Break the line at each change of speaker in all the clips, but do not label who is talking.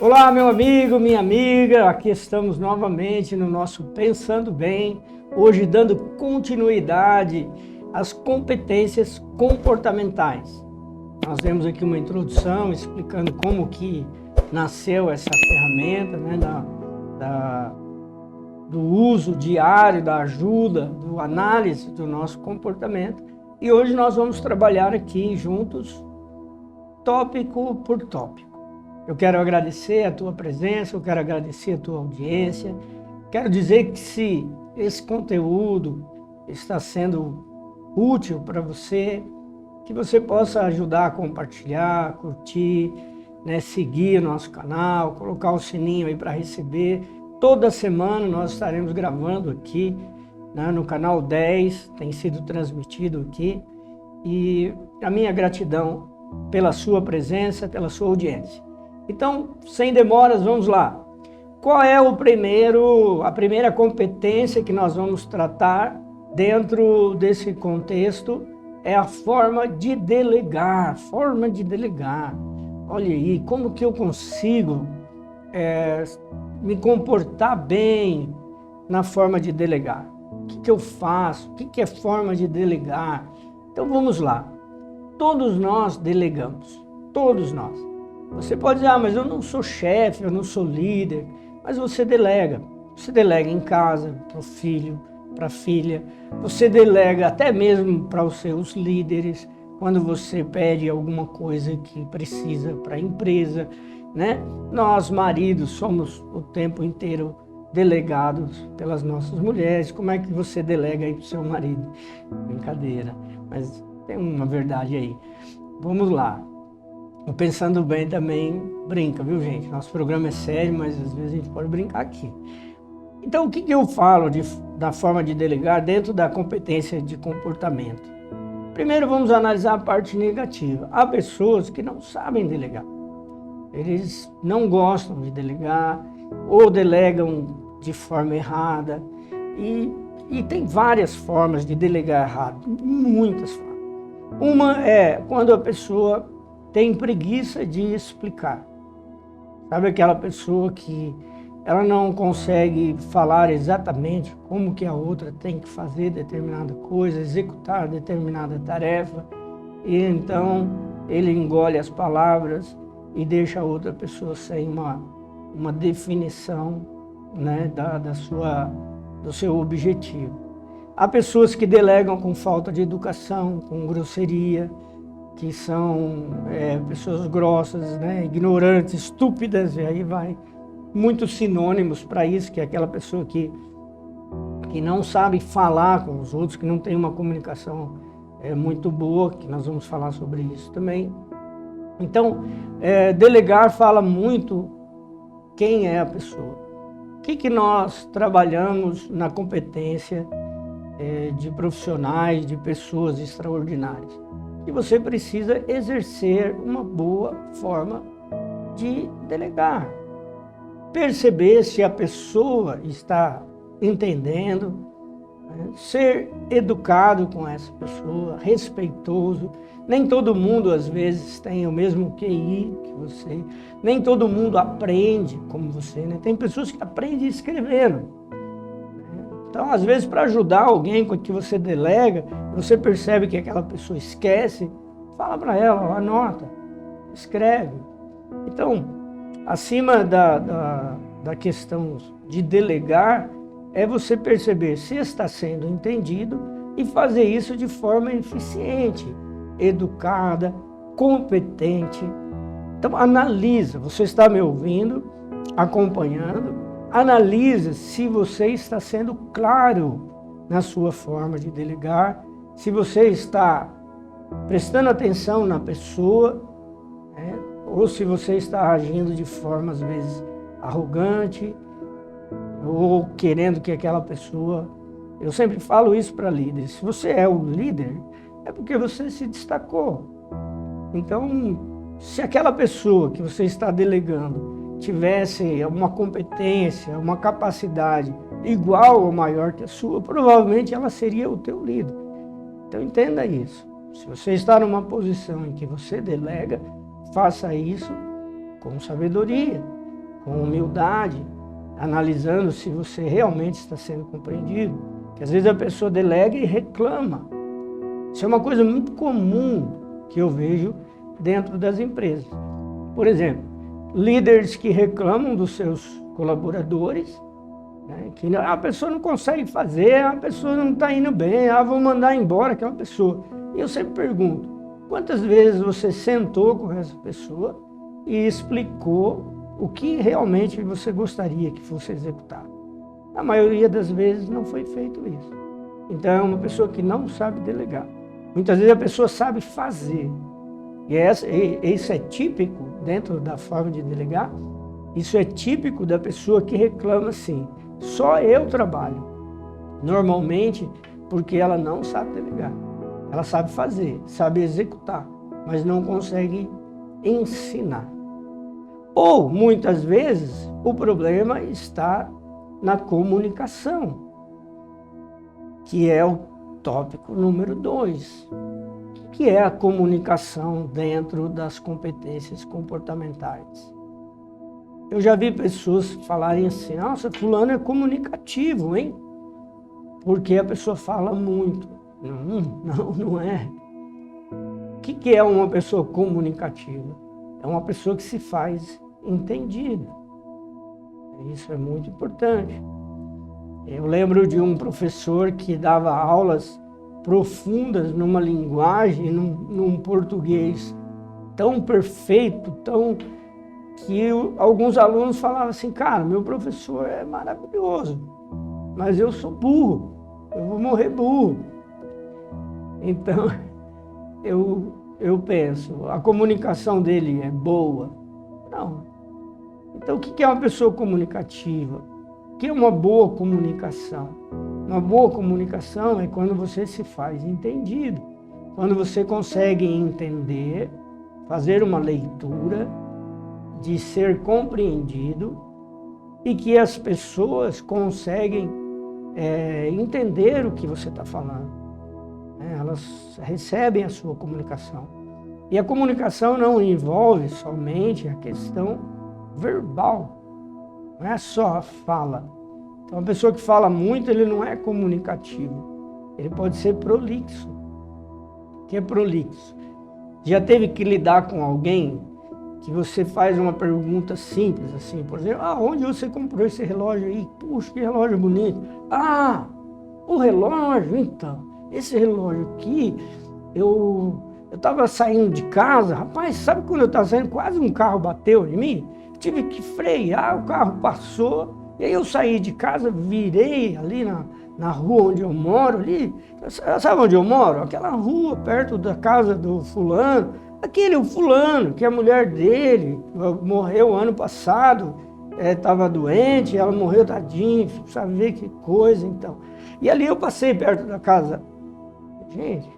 Olá, meu amigo, minha amiga, aqui estamos novamente no nosso Pensando Bem, hoje dando continuidade às competências comportamentais. Nós vemos aqui uma introdução explicando como que nasceu essa ferramenta, né, do uso diário, da ajuda, do análise do nosso comportamento. E hoje nós vamos trabalhar aqui juntos, tópico por tópico. Eu quero agradecer a tua presença, eu quero agradecer a tua audiência. Quero dizer que se esse conteúdo está sendo útil para você, que você possa ajudar a compartilhar, curtir, né, seguir o nosso canal, colocar o sininho aí para receber. Toda semana nós estaremos gravando aqui, né, no canal 10, tem sido transmitido aqui. E a minha gratidão pela sua presença, pela sua audiência. Então, sem demoras, vamos lá. Qual é a primeira competência que nós vamos tratar dentro desse contexto? É a forma de delegar, Olha aí, como que eu consigo me comportar bem na forma de delegar? O que eu faço? O que é forma de delegar? Então, vamos lá. Todos nós delegamos, todos nós. Você pode dizer, mas eu não sou chefe, eu não sou líder, mas você delega. Você delega em casa, para o filho, para a filha, você delega até mesmo para os seus líderes, quando você pede alguma coisa que precisa para a empresa, né? Nós, maridos, somos o tempo inteiro delegados pelas nossas mulheres. Como é que você delega aí para o seu marido? Brincadeira, mas tem uma verdade aí. Vamos lá. O Pensando Bem também brinca, viu, gente? Nosso programa é sério, mas às vezes a gente pode brincar aqui. Então, o que eu falo da forma de delegar dentro da competência de comportamento? Primeiro, vamos analisar a parte negativa. Há pessoas que não sabem delegar. Eles não gostam de delegar ou delegam de forma errada. E tem várias formas de delegar errado, muitas formas. Uma é quando a pessoa tem preguiça de explicar. Sabe aquela pessoa que ela não consegue falar exatamente como que a outra tem que fazer determinada coisa, executar determinada tarefa, e então ele engole as palavras e deixa a outra pessoa sem uma definição, né, do seu objetivo. Há pessoas que delegam com falta de educação, com grosseria, que são pessoas grossas, né, ignorantes, estúpidas, e aí vai muitos sinônimos para isso, que é aquela pessoa que não sabe falar com os outros, que não tem uma comunicação muito boa, que nós vamos falar sobre isso também. Então, delegar fala muito quem é a pessoa. O que nós trabalhamos na competência de profissionais, de pessoas extraordinárias? Que você precisa exercer uma boa forma de delegar. Perceber se a pessoa está entendendo, né? Ser educado com essa pessoa, respeitoso. Nem todo mundo, às vezes, tem o mesmo QI que você. Nem todo mundo aprende como você, né? Tem pessoas que aprendem escrevendo. Então, às vezes, para ajudar alguém com que você delega, você percebe que aquela pessoa esquece, fala para ela, anota, escreve. Então, acima da questão de delegar, é você perceber se está sendo entendido e fazer isso de forma eficiente, educada, competente. Então, analisa, você está me ouvindo, acompanhando, analisa se você está sendo claro na sua forma de delegar, se você está prestando atenção na pessoa, né, ou se você está agindo de forma, às vezes, arrogante, ou querendo que aquela pessoa... Eu sempre falo isso para líderes. Se você é o líder, é porque você se destacou. Então, se aquela pessoa que você está delegando tivesse uma competência, uma capacidade igual ou maior que a sua, provavelmente ela seria o teu líder. Então entenda isso. Se você está numa posição em que você delega, faça isso com sabedoria. com humildade, analisando se você realmente está sendo compreendido. Que às vezes a pessoa delega e reclama. Isso é uma coisa muito comum que eu vejo dentro das empresas. Por exemplo, líderes que reclamam dos seus colaboradores, né, que a pessoa não consegue fazer, a pessoa não está indo bem, vou mandar embora aquela pessoa. E eu sempre pergunto, quantas vezes você sentou com essa pessoa e explicou o que realmente você gostaria que fosse executado? A maioria das vezes não foi feito isso. Então é uma pessoa que não sabe delegar. Muitas vezes a pessoa sabe fazer. E isso é típico dentro da forma de delegar. Isso é típico da pessoa que reclama assim, só eu trabalho. Normalmente porque ela não sabe delegar. Ela sabe fazer, sabe executar, mas não consegue ensinar. Ou, muitas vezes, o problema está na comunicação, que é o tópico número 2, que é a comunicação dentro das competências comportamentais. Eu já vi pessoas falarem assim, nossa, fulano é comunicativo, hein? Porque a pessoa fala muito. Não é. O que é uma pessoa comunicativa? É uma pessoa que se faz entendida. Isso é muito importante. Eu lembro de um professor que dava aulas profundas numa linguagem, num português tão perfeito, que alguns alunos falavam assim, cara, meu professor é maravilhoso, mas eu sou burro, eu vou morrer burro. Então, eu penso, a comunicação dele é boa? Não. Então, o que é uma pessoa comunicativa? O que é uma boa comunicação? Uma boa comunicação é quando você se faz entendido, quando você consegue entender, fazer uma leitura, de ser compreendido e que as pessoas conseguem entender o que você está falando. Elas recebem a sua comunicação. E a comunicação não envolve somente a questão verbal, não é só a fala. Então, uma pessoa que fala muito, ele não é comunicativo. Ele pode ser prolixo. O que é prolixo? Já teve que lidar com alguém que você faz uma pergunta simples, assim, por exemplo, onde você comprou esse relógio aí? Puxa, que relógio bonito. O relógio, então, esse relógio aqui, eu estava saindo de casa, rapaz, sabe quando eu estava saindo, quase um carro bateu em mim? Tive que frear, o carro passou, e aí eu saí de casa, virei ali na rua onde eu moro, ali, sabe onde eu moro? Aquela rua perto da casa do fulano, o fulano, que a mulher dele morreu ano passado, estava doente, ela morreu, tadinho, sabe ver que coisa, então. E ali eu passei perto da casa. Gente,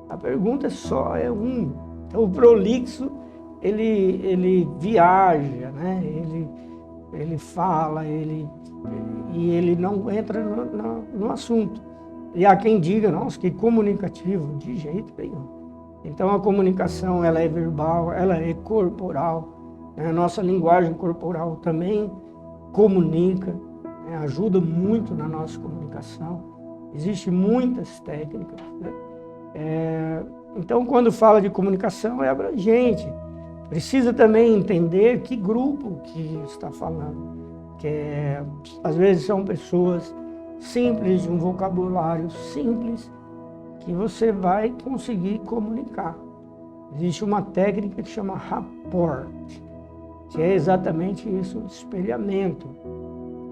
a pergunta só é uma. Então o prolixo, ele viaja, né? Ele fala, e ele não entra no assunto. E há quem diga, nossa, que comunicativo, de jeito nenhum. Então a comunicação, ela é verbal, ela é corporal, né? A nossa linguagem corporal também comunica, né? Ajuda muito na nossa comunicação. Existem muitas técnicas, né? Então quando fala de comunicação é abrangente. Precisa também entender que grupo que está falando. Às vezes são pessoas simples, de um vocabulário simples, que você vai conseguir comunicar. Existe uma técnica que chama rapport, que é exatamente isso, espelhamento.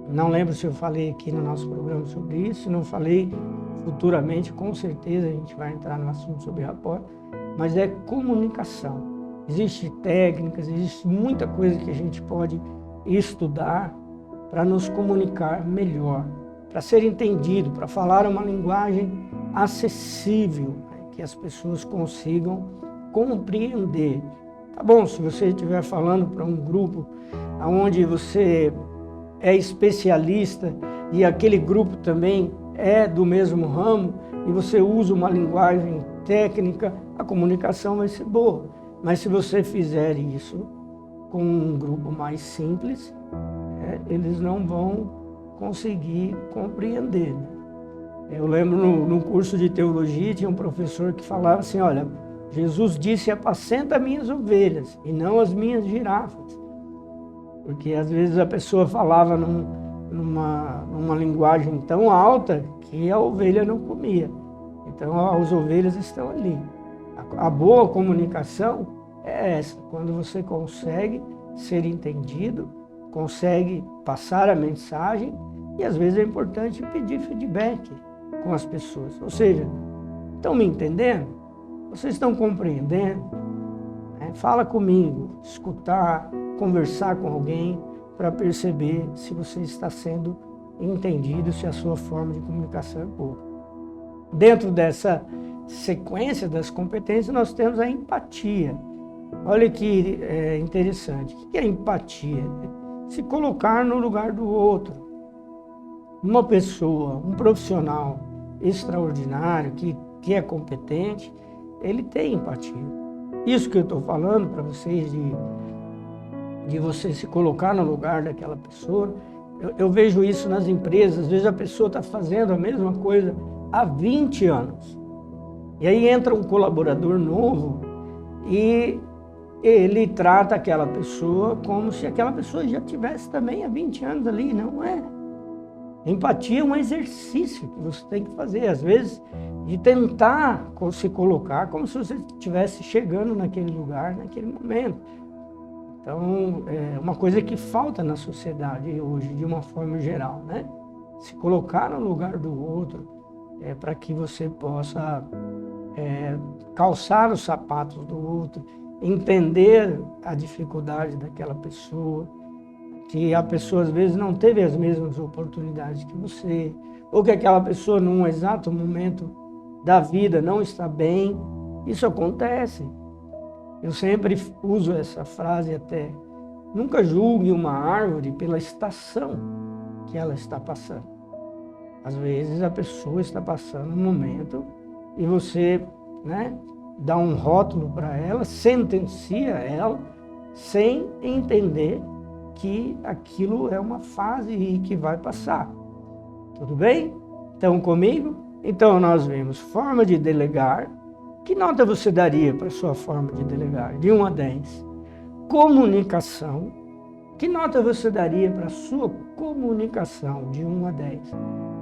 Não lembro se eu falei aqui no nosso programa sobre isso, se não falei futuramente, com certeza a gente vai entrar no assunto sobre rapport, mas é comunicação. Existem técnicas, existe muita coisa que a gente pode estudar para nos comunicar melhor, para ser entendido, para falar uma linguagem acessível, né, que as pessoas consigam compreender. Tá bom, se você estiver falando para um grupo onde você é especialista e aquele grupo também é do mesmo ramo e você usa uma linguagem técnica, a comunicação vai ser boa. Mas se você fizer isso com um grupo mais simples, eles não vão conseguir compreender, né? Eu lembro no curso de teologia, tinha um professor que falava assim, olha, Jesus disse, apacenta minhas ovelhas e não as minhas girafas. Porque às vezes a pessoa falava numa linguagem tão alta que a ovelha não comia. Então as ovelhas estão ali. A boa comunicação é essa, quando você consegue ser entendido, consegue passar a mensagem e às vezes é importante pedir feedback com as pessoas. Ou seja, estão me entendendo? Vocês estão compreendendo? Fala comigo, escutar, conversar com alguém para perceber se você está sendo entendido, se a sua forma de comunicação é boa. Dentro dessa sequência das competências, nós temos a empatia. Olha que interessante. O que é empatia? Se colocar no lugar do outro. Uma pessoa, um profissional extraordinário, que é competente, ele tem empatia. Isso que eu estou falando para vocês, de você se colocar no lugar daquela pessoa, eu vejo isso nas empresas. Às vezes a pessoa está fazendo a mesma coisa há 20 anos. E aí entra um colaborador novo e ele trata aquela pessoa como se aquela pessoa já tivesse também há 20 anos ali. Não é. Empatia é um exercício que você tem que fazer, às vezes, de tentar se colocar como se você estivesse chegando naquele lugar, naquele momento. Então, é uma coisa que falta na sociedade hoje, de uma forma geral, né? Se colocar no lugar do outro, para que você possa calçar os sapatos do outro, entender a dificuldade daquela pessoa, que a pessoa às vezes não teve as mesmas oportunidades que você, ou que aquela pessoa num exato momento da vida não está bem. Isso acontece. Eu sempre uso essa frase até, nunca julgue uma árvore pela estação que ela está passando. Às vezes a pessoa está passando um momento e você, dá um rótulo para ela, sentencia ela, sem entender que aquilo é uma fase e que vai passar. Tudo bem? Estão comigo? Então nós vemos forma de delegar. Que nota você daria para a sua forma de delegar? De 1 a 10. Comunicação. Que nota você daria para a sua comunicação? De 1 a 10.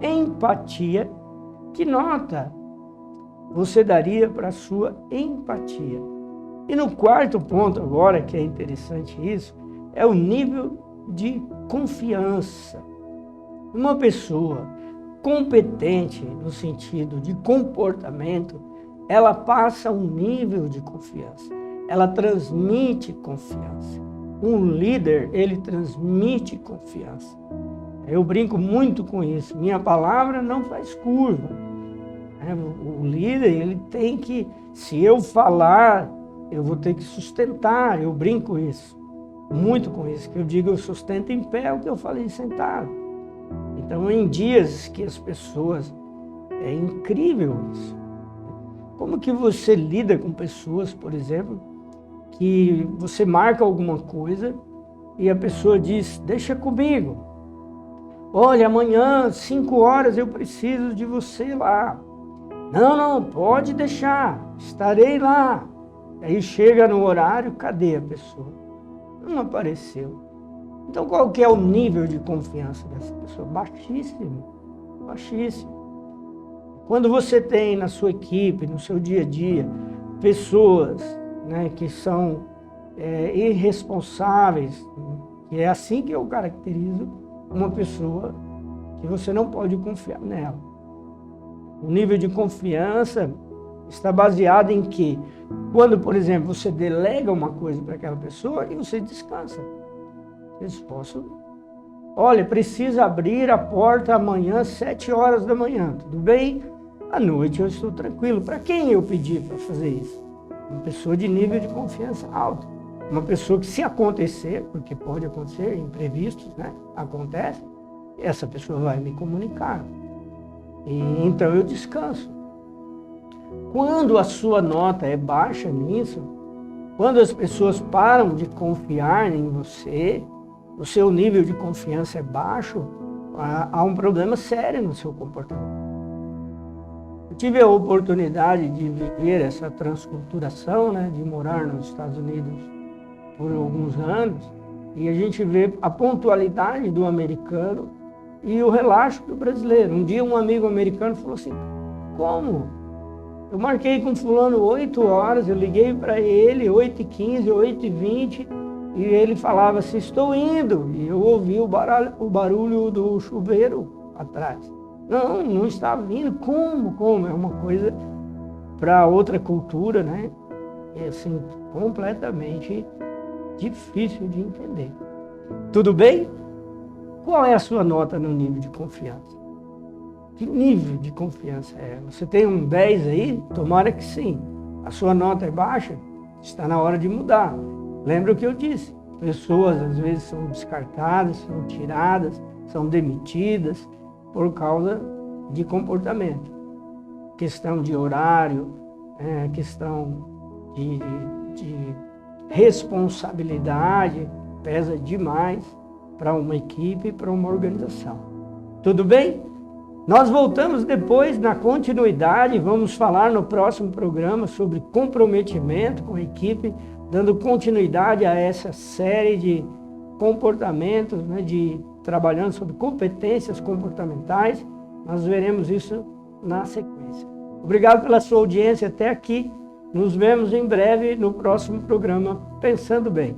Empatia. Que nota você daria para a sua empatia? E no quarto ponto agora, que é interessante isso, é o nível de confiança. Uma pessoa competente no sentido de comportamento, ela passa um nível de confiança. Ela transmite confiança. Um líder, ele transmite confiança. Eu brinco muito com isso. Minha palavra não faz curva. O líder, ele tem que, se eu falar, eu vou ter que sustentar. Eu brinco isso, muito com isso, que eu digo, eu sustento em pé o que eu falei sentado. Então, em dias que as pessoas, é incrível isso. Como que você lida com pessoas, por exemplo, que você marca alguma coisa e a pessoa diz, deixa comigo. Olha, amanhã, 5 horas, eu preciso de você lá. Não, pode deixar, estarei lá. Aí chega no horário, cadê a pessoa? Não apareceu. Então qual que é o nível de confiança dessa pessoa? Baixíssimo, baixíssimo. Quando você tem na sua equipe, no seu dia a dia, pessoas que são irresponsáveis, e é assim que eu caracterizo uma pessoa que você não pode confiar nela. O nível de confiança está baseado em que, quando, por exemplo, você delega uma coisa para aquela pessoa e você descansa. Olha, precisa abrir a porta amanhã, 7 horas da manhã, tudo bem? À noite eu estou tranquilo. Para quem eu pedi para fazer isso? Uma pessoa de nível de confiança alto. Uma pessoa que, se acontecer, porque pode acontecer, imprevistos, acontece, essa pessoa vai me comunicar. E então eu descanso. Quando a sua nota é baixa nisso, Quando as pessoas param de confiar em você, o seu nível de confiança é baixo, há um problema sério no seu comportamento. Eu tive a oportunidade de viver essa transculturação, né, de morar nos Estados Unidos por alguns anos, e a gente vê a pontualidade do americano e o relaxo do brasileiro. Um dia um amigo americano falou assim, como? Eu marquei com fulano 8 horas, eu liguei para ele 8h15, 8h20, e ele falava assim, estou indo, e eu ouvi o barulho do chuveiro atrás. Não estava vindo. Como? É uma coisa para outra cultura, né? É assim, completamente difícil de entender. Tudo bem? Qual é a sua nota no nível de confiança? Que nível de confiança é? Você tem um 10 aí? Tomara que sim. A sua nota é baixa? Está na hora de mudar. Lembra o que eu disse? Pessoas às vezes são descartadas, são tiradas, são demitidas por causa de comportamento. Questão de horário, questão de responsabilidade, pesa demais para uma equipe, para uma organização. Tudo bem? Nós voltamos depois, na continuidade, vamos falar no próximo programa sobre comprometimento com a equipe, dando continuidade a essa série de comportamentos, né, trabalhando sobre competências comportamentais. Nós veremos isso na sequência. Obrigado pela sua audiência até aqui. Nos vemos em breve no próximo programa Pensando Bem.